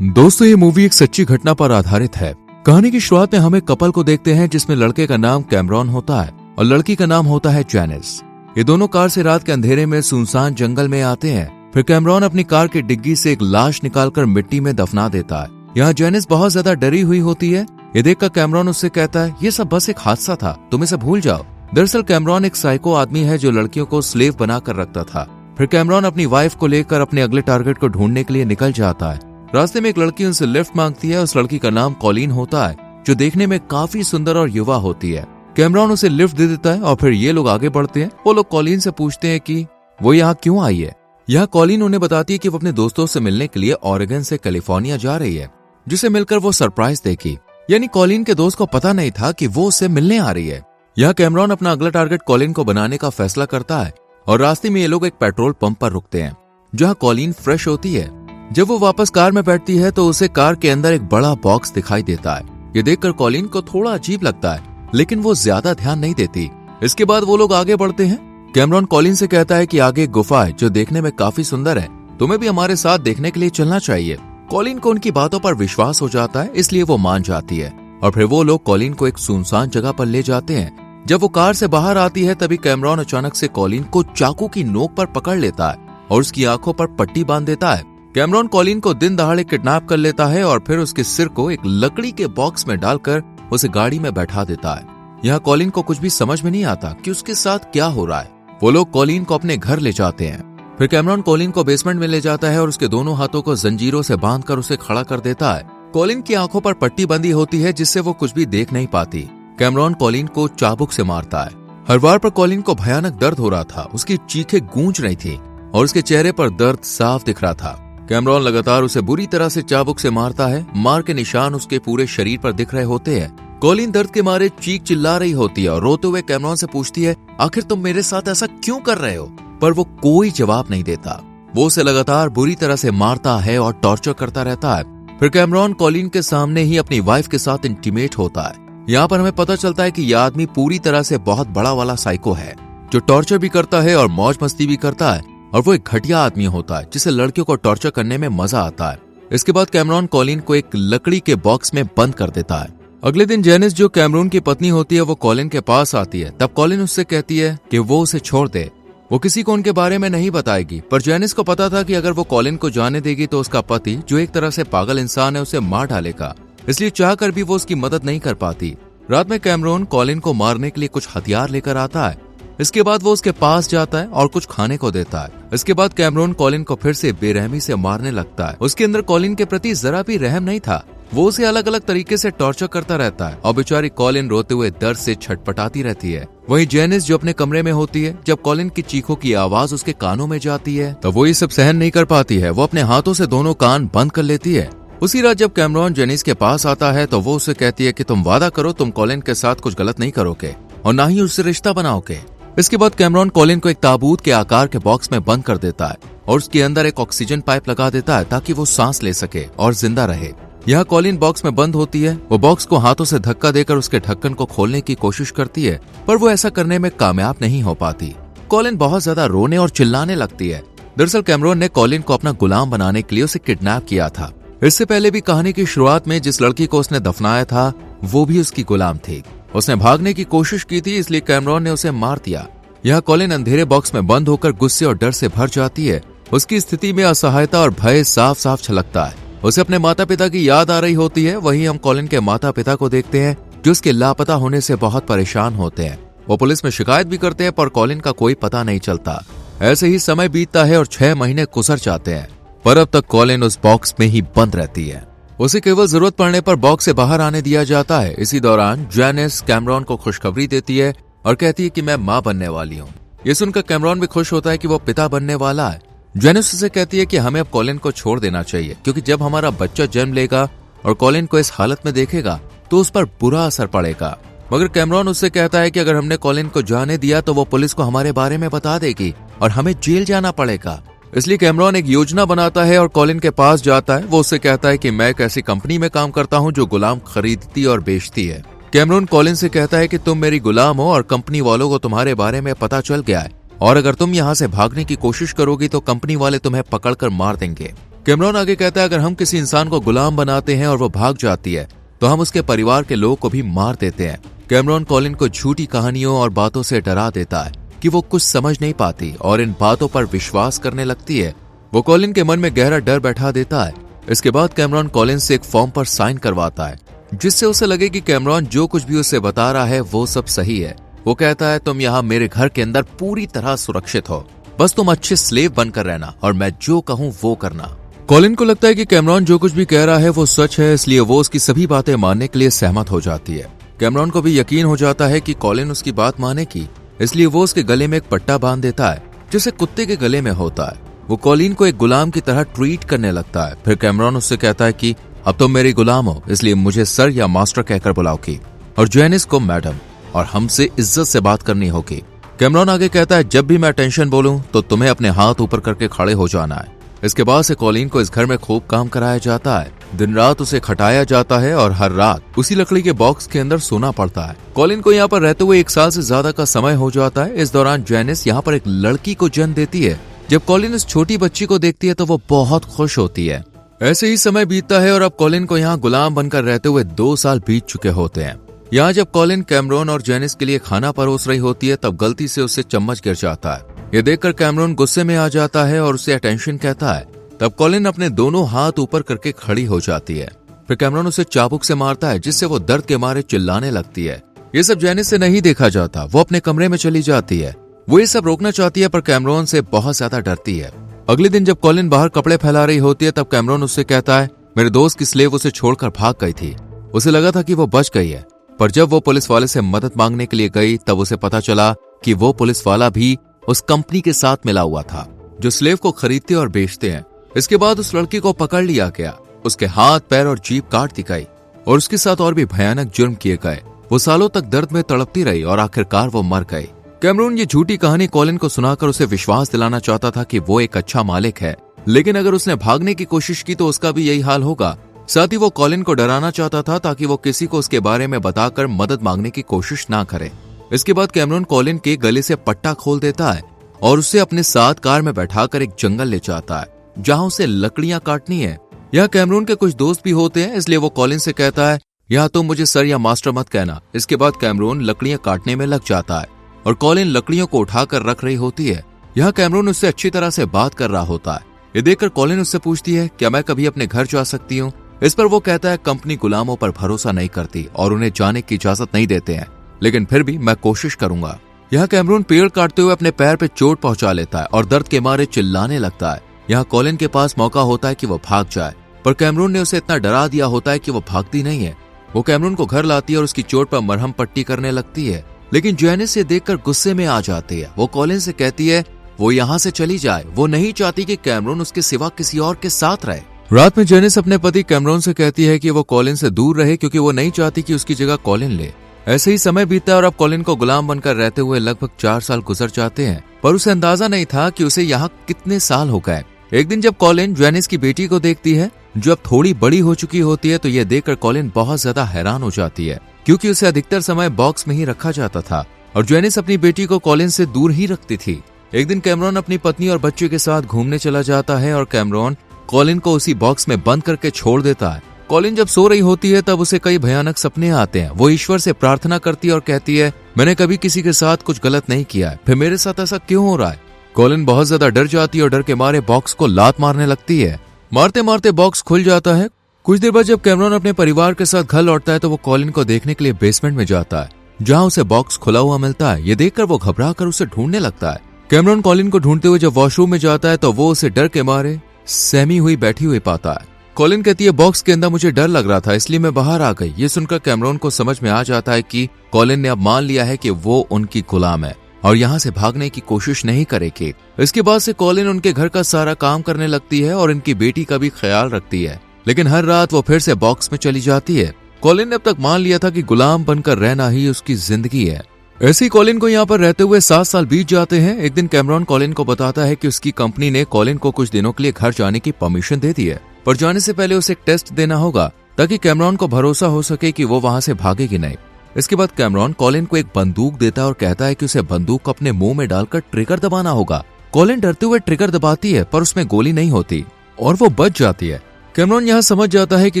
दोस्तों, ये मूवी एक सच्ची घटना पर आधारित है। कहानी की शुरुआत में हम एक कपल को देखते हैं जिसमें लड़के का नाम कैमरॉन होता है और लड़की का नाम होता है जैनिस। ये दोनों कार से रात के अंधेरे में सुनसान जंगल में आते हैं। फिर कैमरॉन अपनी कार की डिग्गी से एक लाश निकालकर मिट्टी में दफना देता है। यहाँ जैनिस बहुत ज्यादा डरी हुई होती है। ये देखकर कैमरॉन उससे कहता है, ये सब बस एक हादसा था, तुम इसे भूल जाओ। दरअसल कैमरॉन एक साइको आदमी है जो लड़कियों को स्लेव बनाकर रखता था। फिर कैमरॉन अपनी वाइफ को लेकर अपने अगले टारगेट को ढूंढने के लिए निकल जाता है। रास्ते में एक लड़की उनसे लिफ्ट मांगती है। उस लड़की का नाम कॉलिन होता है जो देखने में काफी सुंदर और युवा होती है। कैमरॉन उसे लिफ्ट दे देता है और फिर ये लोग आगे बढ़ते हैं। वो लोग कॉलिन से पूछते हैं कि वो यहाँ क्यों आई है। यहाँ कॉलिन उन्हें बताती है कि वो अपने दोस्तों से मिलने के लिए ऑरेगन से कैलिफोर्निया जा रही है, जिसे मिलकर वो सरप्राइज देगी। यानी कॉलिन के दोस्त को पता नहीं था कि वो उससे मिलने आ रही है। यहाँ कैमरॉन अपना अगला टारगेट कॉलिन को बनाने का फैसला करता है और रास्ते में ये लोग एक पेट्रोल पंप पर रुकते हैं जहाँ कॉलिन फ्रेश होती है। जब वो वापस कार में बैठती है तो उसे कार के अंदर एक बड़ा बॉक्स दिखाई देता है। ये देखकर कॉलिन को थोड़ा अजीब लगता है, लेकिन वो ज्यादा ध्यान नहीं देती। इसके बाद वो लोग आगे बढ़ते हैं। कैमरॉन कॉलिन से कहता है कि आगे एक गुफा है जो देखने में काफी सुंदर है, तुम्हें भी हमारे साथ देखने के लिए चलना चाहिए। कॉलिन को उनकी बातों पर विश्वास हो जाता है, इसलिए वो मान जाती है और फिर वो लोग कॉलिन को एक सुनसान जगह पर ले जाते हैं। जब वो कार से बाहर आती है तभी कैमरॉन अचानक से कॉलिन को चाकू की नोक पर पकड़ लेता है और उसकी आंखों पर पट्टी बांध देता है। कैमरॉन कॉलिन को दिन दहाड़े किडनैप कर लेता है और फिर उसके सिर को एक लकड़ी के बॉक्स में डालकर उसे गाड़ी में बैठा देता है। यहाँ कॉलिन को कुछ भी समझ में नहीं आता कि उसके साथ क्या हो रहा है। वो लोग कॉलिन को अपने घर ले जाते हैं। फिर कैमरॉन कॉलिन को बेसमेंट में ले जाता है और उसके दोनों हाथों को जंजीरों से बांधकर उसे खड़ा कर देता है। कॉलिन की आंखों पर पट्टी बंधी होती है जिससे वो कुछ भी देख नहीं पाती। कैमरॉन कॉलिन को चाबुक से मारता है। हर बार पर कॉलिन को भयानक दर्द हो रहा था, उसकी चीखें गूंज रही थी और उसके चेहरे पर दर्द साफ दिख रहा था। कैमरॉन लगातार उसे बुरी तरह से चाबुक से मारता है। मार के निशान उसके पूरे शरीर पर दिख रहे होते हैं। कॉलिन दर्द के मारे चीख चिल्ला रही होती है और रोते हुए कैमरॉन से पूछती है, आखिर तुम मेरे साथ ऐसा क्यों कर रहे हो? पर वो कोई जवाब नहीं देता। वो उसे लगातार बुरी तरह से मारता है और टॉर्चर करता रहता है। फिर कैमरॉन कॉलिन के सामने ही अपनी वाइफ के साथ इंटीमेट होता है। यहाँ पर हमें पता चलता है कि यह आदमी पूरी तरह से बहुत बड़ा वाला साइको है जो टॉर्चर भी करता है और मौज मस्ती भी करता है, और वो एक घटिया आदमी होता है जिसे लड़कियों को टॉर्चर करने में मजा आता है। इसके बाद कैमरॉन कॉलिन को एक लकड़ी के बॉक्स में बंद कर देता है। अगले दिन जैनिस जो कैमरून की पत्नी होती है वो कॉलिन के पास आती है। तब कॉलिन उससे कहती है कि वो उसे छोड़ दे, वो किसी को उनके बारे में नहीं बताएगी। पर जैनिस को पता था कि अगर वो कॉलिन को जाने देगी तो उसका पति, जो एक तरह से पागल इंसान है, उसे मार डालेगा। इसलिए चाहकर भी वो उसकी मदद नहीं कर पाती। रात में कैमरॉन कॉलिन को मारने के लिए कुछ हथियार लेकर आता है। इसके बाद वो उसके पास जाता है और कुछ खाने को देता है। इसके बाद कैमरॉन कॉलिन को फिर से बेरहमी से मारने लगता है। उसके अंदर कॉलिन के प्रति जरा भी रहम नहीं था। वो उसे अलग अलग तरीके से टॉर्चर करता रहता है और बेचारी कॉलिन रोते हुए दर्द से छटपटाती रहती है। वहीं जैनिस जो अपने कमरे में होती है, जब कॉलिन की चीखों की आवाज उसके कानों में जाती है तो वो ये सब सहन नहीं कर पाती है। वो अपने हाथों से दोनों कान बंद कर लेती है। उसी रात जब कैमरॉन जेनिस के पास आता है तो वो उसे कहती है कि तुम वादा करो तुम कॉलिन के साथ कुछ गलत नहीं करोगे और ना ही उससे रिश्ता बनाओगे। इसके बाद कैमरॉन कॉलिन को एक ताबूत के आकार के बॉक्स में बंद कर देता है और उसके अंदर एक ऑक्सीजन पाइप लगा देता है ताकि वो सांस ले सके और जिंदा रहे। यहाँ कॉलिन बॉक्स में बंद होती है। वो बॉक्स को हाथों से धक्का देकर उसके ढक्कन को खोलने की कोशिश करती है, पर वो ऐसा करने में कामयाब नहीं हो पाती। कॉलिन बहुत ज्यादा रोने और चिल्लाने लगती है। दरअसल कैमरॉन ने कॉलिन को अपना गुलाम बनाने के लिए उसे किडनैप किया था। इससे पहले भी कहानी की शुरुआत में जिस लड़की को उसने दफनाया था वो भी उसकी गुलाम थी। उसने भागने की कोशिश की थी, इसलिए कैमरॉन ने उसे मार दिया। यहाँ कॉलिन अंधेरे बॉक्स में बंद होकर गुस्से और डर से भर जाती है। उसकी स्थिति में असहायता और भय साफ साफ छलकता है। उसे अपने माता पिता की याद आ रही होती है। वहीं हम कॉलिन के माता पिता को देखते हैं जो उसके लापता होने से बहुत परेशान होते हैं। वो पुलिस में शिकायत भी करते हैं पर कॉलिन का कोई पता नहीं चलता। ऐसे ही समय बीतता है और 6 महीने गुजर जाते हैं, पर अब तक कॉलिन उस बॉक्स में ही बंद रहती है। उसे केवल जरूरत पड़ने पर बॉक्स से बाहर आने दिया जाता है। इसी दौरान जैनिस कैमरॉन को खुशखबरी देती है और कहती है कि मैं माँ बनने वाली हूँ। ये सुनकर कैमरॉन भी खुश होता है कि वो पिता बनने वाला है। जैनिस उसे कहती है कि हमें अब कॉलिन को छोड़ देना चाहिए, क्योंकि जब हमारा बच्चा जन्म लेगा और कॉलिन को इस हालत में देखेगा तो उस पर बुरा असर पड़ेगा। मगर कैमरॉन उससे कहता है कि अगर हमने कॉलिन को जाने दिया तो वो पुलिस को हमारे बारे में बता देगी और हमें जेल जाना पड़ेगा। इसलिए कैमरॉन एक योजना बनाता है और कॉलिन के पास जाता है। वो उससे कहता है कि मैं एक ऐसी कंपनी में काम करता हूँ जो गुलाम खरीदती और बेचती है। कैमरॉन कॉलिन से कहता है कि तुम मेरी गुलाम हो और कंपनी वालों को तुम्हारे बारे में पता चल गया है और अगर तुम यहाँ से भागने की कोशिश करोगी तो कंपनी वाले तुम्हें पकड़कर मार देंगे। कैमरॉन आगे कहता है अगर हम किसी इंसान को गुलाम बनाते हैं और वो भाग जाती है तो हम उसके परिवार के लोग को भी मार देते हैं। कैमरॉन कॉलिन को झूठी कहानियों और बातों से डरा देता है कि वो कुछ समझ नहीं पाती और इन बातों पर विश्वास करने लगती है। वो कॉलिन के मन में गहरा डर बैठा देता है। इसके बाद कैमरॉन कॉलिन से एक फॉर्म पर साइन करवाता है जिससे उसे लगे कि कैमरॉन जो कुछ भी उसे बता रहा है वो सब सही है। वो कहता है तुम यहाँ मेरे घर के अंदर पूरी तरह सुरक्षित हो, बस तुम अच्छे स्लेव बनकर रहना और मैं जो कहूँ वो करना। कॉलिन को लगता है कि कैमरॉन जो कुछ भी कह रहा है वो सच है, इसलिए वो उसकी सभी बातें मानने के लिए सहमत हो जाती है। कैमरॉन को भी यकीन हो जाता है कि कॉलिन उसकी बात मानेगी, इसलिए वो उसके गले में एक पट्टा बांध देता है जैसे कुत्ते के गले में होता है। वो कॉलिन को एक गुलाम की तरह ट्रीट करने लगता है। फिर कैमरॉन उससे कहता है कि अब तुम मेरी गुलाम हो, इसलिए मुझे सर या मास्टर कहकर बुलाओगी और जैनिस को मैडम, और हमसे इज्जत से बात करनी होगी। कैमरॉन आगे कहता है जब भी मैं टेंशन बोलूं तो तुम्हें अपने हाथ ऊपर करके खड़े हो जाना है। इसके बाद से कॉलिन को इस घर में खूब काम कराया जाता है। दिन रात उसे खटाया जाता है और हर रात उसी लकड़ी के बॉक्स के अंदर सोना पड़ता है। कॉलिन को यहाँ पर रहते हुए 1 साल से ज्यादा का समय हो जाता है। इस दौरान जैनिस यहाँ पर एक लड़की को जन्म देती है। जब कॉलिन इस छोटी बच्ची को देखती है तो वो बहुत खुश होती है। ऐसे ही समय बीतता है और अब कॉलिन को यहाँ गुलाम बनकर रहते हुए 2 साल बीत चुके होते हैं। यहाँ जब कॉलिन कैमरॉन और जैनिस के लिए खाना परोस रही होती है तब गलती से उससे चम्मच गिर जाता है। ये देखकर कैमरॉन गुस्से में आ जाता है और उसे अटेंशन कहता है। तब कॉलिन अपने दोनों हाथ ऊपर करके खड़ी हो जाती है। फिर कैमरॉन उसे चाबुक से मारता है जिससे वो दर्द के मारे चिल्लाने लगती है। ये सब जैनिस से नहीं देखा जाता। वो अपने कमरे में चली जाती है। वो ये सब रोकना चाहती है पर कैमरॉन से बहुत ज्यादा डरती है। अगले दिन जब कॉलिन बाहर कपड़े फैला रही होती है तब कैमरॉन उससे कहता है मेरे दोस्त की स्लेव उसे छोड़कर भाग गई थी। उसे लगा था कि वो बच गई है, पर जब वो पुलिस वाले से मदद मांगने के लिए गई तब उसे पता चला कि वो पुलिस वाला भी उस कंपनी के साथ मिला हुआ था जो स्लेव को खरीदते और बेचते हैं। इसके बाद उस लड़की को पकड़ लिया गया। उसके हाथ, पैर और जीभ काट दी गई और उसके साथ और भी भयानक जुर्म किए गए। वो सालों तक दर्द में तड़पती रही और आखिरकार वो मर गई। कैमरॉन ये झूठी कहानी कॉलिन को सुनाकर उसे विश्वास दिलाना चाहता था कि वो एक अच्छा मालिक है, लेकिन अगर उसने भागने की कोशिश की तो उसका भी यही हाल होगा। साथ ही वो कॉलिन को डराना चाहता था ताकि वो किसी को उसके बारे में बताकर मदद मांगने की कोशिश ना करे। इसके बाद कैमरॉन कॉलिन के गले से पट्टा खोल देता है और उसे अपने साथ कार में बैठाकर एक जंगल ले जाता है जहां उसे लकड़ियां काटनी है। यहाँ कैमरॉन के कुछ दोस्त भी होते हैं, इसलिए वो कॉलिन से कहता है यहाँ तुम मुझे सर या मास्टर मत कहना। इसके बाद कैमरॉन लकड़ियां काटने में लग जाता है और कॉलिन लकड़ियों को उठाकर रख रही होती है। यहाँ कैमरॉन उससे अच्छी तरह से बात कर रहा होता है। ये देखकर कॉलिन उससे पूछती है क्या मैं कभी अपने घर जा सकती हूँ। इस पर वो कहता है कंपनी गुलामों पर भरोसा नहीं करती और उन्हें जाने की इजाजत नहीं देते हैं, लेकिन फिर भी मैं कोशिश करूंगा। यहाँ कैमरॉन पेड़ काटते हुए अपने पैर पे चोट पहुंचा लेता है और दर्द के मारे चिल्लाने लगता है। यहाँ कॉलिन के पास मौका होता है कि वो भाग जाए, पर कैमरॉन ने उसे इतना डरा दिया होता है कि वो भागती नहीं है। वो कैमरॉन को घर लाती है और उसकी चोट पर मरहम पट्टी करने लगती है, लेकिन जैनिस ये देखकर गुस्से में आ जाती है। वो कॉलिन से कहती है वो यहाँ से चली जाए। वो नहीं चाहती कि कैमरॉन उसके सिवा किसी और के साथ रहे। रात में जैनिस अपने पति कैमरॉन से कहती है कि वो कॉलिन से दूर रहे क्योंकि वो नहीं चाहती कि उसकी जगह कॉलिन ले। ऐसे ही समय बीतता है और अब कॉलिन को गुलाम बनकर रहते हुए लगभग 4 साल गुजर जाते हैं, पर उसे अंदाजा नहीं था कि उसे यहाँ कितने साल हो गए। एक दिन जब कॉलिन जैनिस की बेटी को देखती है जो अब थोड़ी बड़ी हो चुकी होती है तो यह देखकर कॉलिन बहुत ज्यादा हैरान हो जाती है क्योंकि उसे अधिकतर समय बॉक्स में ही रखा जाता था और जैनिस अपनी बेटी को कॉलिन से दूर ही रखती थी। एक दिन कैमरॉन अपनी पत्नी और बच्चे के साथ घूमने चला जाता है और कैमरॉन कॉलिन को उसी बॉक्स में बंद करके छोड़ देता है। कॉलिन जब सो रही होती है तब उसे कई भयानक सपने आते हैं। वो ईश्वर से प्रार्थना करती है और कहती है मैंने कभी किसी के साथ कुछ गलत नहीं किया है, फिर मेरे साथ ऐसा क्यों हो रहा है। कॉलिन बहुत ज्यादा डर जाती है और डर के मारे बॉक्स को लात मारने लगती है। मारते मारते बॉक्स खुल जाता है। कुछ देर बाद जब कैमरॉन अपने परिवार के साथ घर लौटता है तो वो कॉलिन को देखने के लिए बेसमेंट में जाता है जहां उसे बॉक्स खुला हुआ मिलता है। ये देखकर वो घबरा कर उसे ढूंढने लगता है। कैमरॉन कॉलिन को ढूंढते हुए जब वॉशरूम में जाता है तो वो उसे डर के मारे सहमी हुई बैठी हुई पाता है। कॉलिन कहती है बॉक्स के अंदर मुझे डर लग रहा था इसलिए मैं बाहर आ गई। ये सुनकर कैमरॉन को समझ में आ जाता है कि कॉलिन ने अब मान लिया है कि वो उनकी गुलाम है और यहाँ से भागने की कोशिश नहीं करेगी। इसके बाद से कॉलिन उनके घर का सारा काम करने लगती है और इनकी बेटी का भी ख्याल रखती है, लेकिन हर रात वो फिर से बॉक्स में चली जाती है। कॉलिन ने अब तक मान लिया था कि गुलाम बनकर रहना ही उसकी जिंदगी है। ऐसे ही कॉलिन को यहाँ पर रहते हुए 7 साल बीत जाते हैं। एक दिन कैमरॉन कॉलिन को बताता है कि उसकी कंपनी ने कॉलिन को कुछ दिनों के लिए घर जाने की परमिशन दे दी है, पर जाने से पहले उसे एक टेस्ट देना होगा ताकि कैमरॉन को भरोसा हो सके कि वो वहां से भागेगी नहीं। इसके बाद कैमरॉन कॉलिन को एक बंदूक देता है और कहता है कि उसे बंदूक को अपने मुंह में डालकर ट्रिगर दबाना होगा। कॉलिन डरते हुए ट्रिगर दबाती है पर उसमें गोली नहीं होती और वो बच जाती है। कैमरॉन यहाँ समझ जाता है कि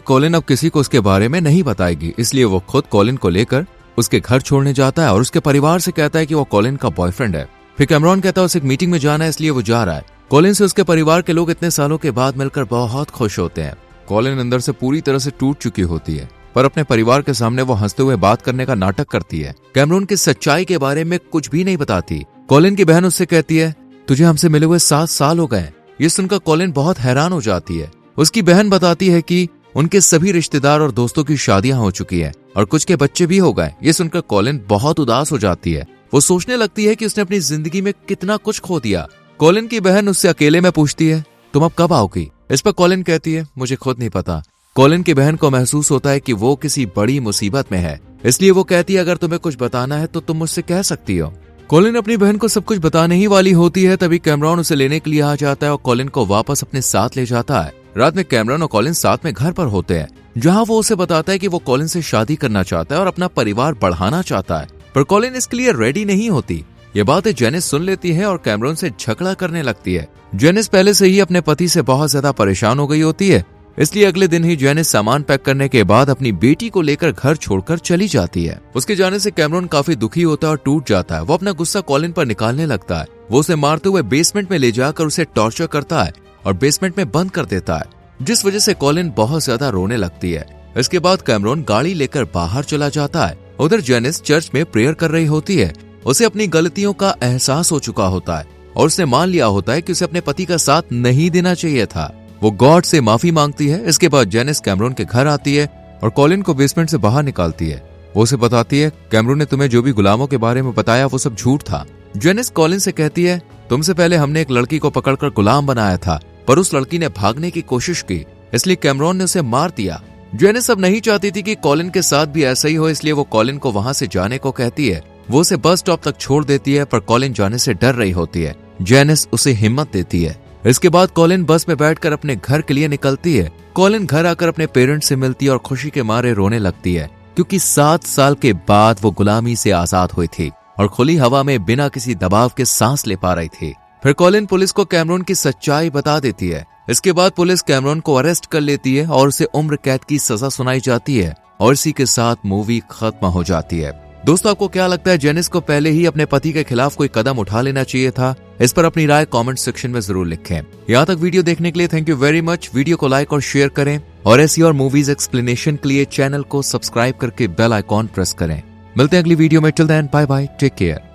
कॉलिन अब किसी को उसके बारे में नहीं बताएगी, इसलिए वो खुद कॉलिन को लेकर उसके घर छोड़ने जाता है और उसके परिवार से कहता है कि वो कॉलिन का बॉयफ्रेंड है। फिर कैमरॉन कहता है उसे एक मीटिंग में जाना है, इसलिए वो जा रहा है। कॉलिन से उसके परिवार के लोग इतने सालों के बाद मिलकर बहुत खुश होते हैं। कॉलिन अंदर से पूरी तरह से टूट चुकी होती है, पर अपने परिवार के सामने वो हंसते हुए बात करने का नाटक करती है। कैमरॉन की सच्चाई के बारे में कुछ भी नहीं बताती। कॉलिन की बहन उससे कहती है तुझे हमसे मिले हुए 7 साल हो गए। ये सुनकर कॉलिन बहुत हैरान हो जाती है। उसकी बहन बताती है कि उनके सभी रिश्तेदार और दोस्तों की शादियां हो चुकी है और कुछ के बच्चे भी हो गए। ये सुनकर कॉलिन बहुत उदास हो जाती है। वो सोचने लगती है कि उसने अपनी जिंदगी में कितना कुछ खो दिया। कॉलिन की बहन उससे अकेले में पूछती है तुम अब कब आओगी। इस पर कॉलिन कहती है मुझे खुद नहीं पता। कॉलिन की बहन को महसूस होता है कि वो किसी बड़ी मुसीबत में है, इसलिए वो कहती है अगर तुम्हें कुछ बताना है तो तुम मुझसे कह सकती हो। कॉलिन अपनी बहन को सब कुछ बताने ही वाली होती है, तभी कैमरॉन उसे लेने के लिए आ जाता है और कॉलिन को वापस अपने साथ ले जाता है। रात में कैमरॉन और कॉलिन साथ में घर पर होते हैं, जहां वो उसे बताता है कि वो कॉलिन से शादी करना चाहता है और अपना परिवार बढ़ाना चाहता है, पर कॉलिन इसके लिए रेडी नहीं होती। ये बातें जेनिस सुन लेती है और कैमरॉन से झगड़ा करने लगती है। जेनिस पहले से ही अपने पति से बहुत ज्यादा परेशान हो गई होती है, इसलिए अगले दिन ही जेनिस सामान पैक करने के बाद अपनी बेटी को लेकर घर छोड़कर चली जाती है। उसके जाने से कैमरॉन काफी दुखी होता है और टूट जाता है। वो अपना गुस्सा कॉलिन पर निकालने लगता है। वो उसे मारते हुए बेसमेंट में ले जाकर उसे टॉर्चर करता है और बेसमेंट में बंद कर देता है, जिस वजह से कॉलिन बहुत ज्यादा रोने लगती है। इसके बाद कैमरॉन गाड़ी लेकर बाहर चला जाता है। उधर जेनिस चर्च में प्रेयर कर रही होती है। उसे अपनी गलतियों का एहसास हो चुका होता है और उसने मान लिया होता है कि उसे अपने पति का साथ नहीं देना चाहिए था। वो गॉड से माफी मांगती है। इसके बाद जेनिस कैमरॉन के घर आती है और कॉलिन को बेसमेंट से बाहर निकालती है। वो उसे बताती है कैमरॉन ने तुम्हें जो भी गुलामों के बारे में बताया वो सब झूठ था। जेनिस कॉलिन से कहती है तुमसे पहले हमने एक लड़की को पकड़कर गुलाम बनाया था, पर उस लड़की ने भागने की कोशिश की, इसलिए कैमरॉन ने उसे मार दिया। जेनिस अब नहीं चाहती थी कि कॉलिन के साथ भी ऐसा ही हो, इसलिए वो कॉलिन को वहां से जाने को कहती है। वो उसे बस स्टॉप तक छोड़ देती है, पर कॉलिन जाने से डर रही होती है। जेनिस उसे हिम्मत देती है। इसके बाद कॉलिन बस में बैठकर अपने घर के लिए निकलती है। कॉलिन घर आकर अपने पेरेंट्स से मिलती है और खुशी के मारे रोने लगती है, क्योंकि 7 साल के बाद वो गुलामी से आजाद हुई थी और खुली हवा में बिना किसी दबाव के सांस ले पा रही थी। फिर कॉलिन पुलिस को कैमरॉन की सच्चाई बता देती है। इसके बाद पुलिस कैमरॉन को अरेस्ट कर लेती है और उसे उम्र कैद की सजा सुनाई जाती है और इसी के साथ मूवी खत्म हो जाती है। दोस्तों, आपको क्या लगता है जेनिस को पहले ही अपने पति के खिलाफ कोई कदम उठा लेना चाहिए था? इस पर अपनी राय कमेंट सेक्शन में जरूर लिखें। यहाँ तक वीडियो देखने के लिए thank you very much. Video को लाइक और शेयर करें और ऐसी और मूवीज एक्सप्लेनेशन के लिए चैनल को सब्सक्राइब करके बेल आइकॉन प्रेस करें। मिलते हैं अगली वीडियो में। Till then bye bye, take care.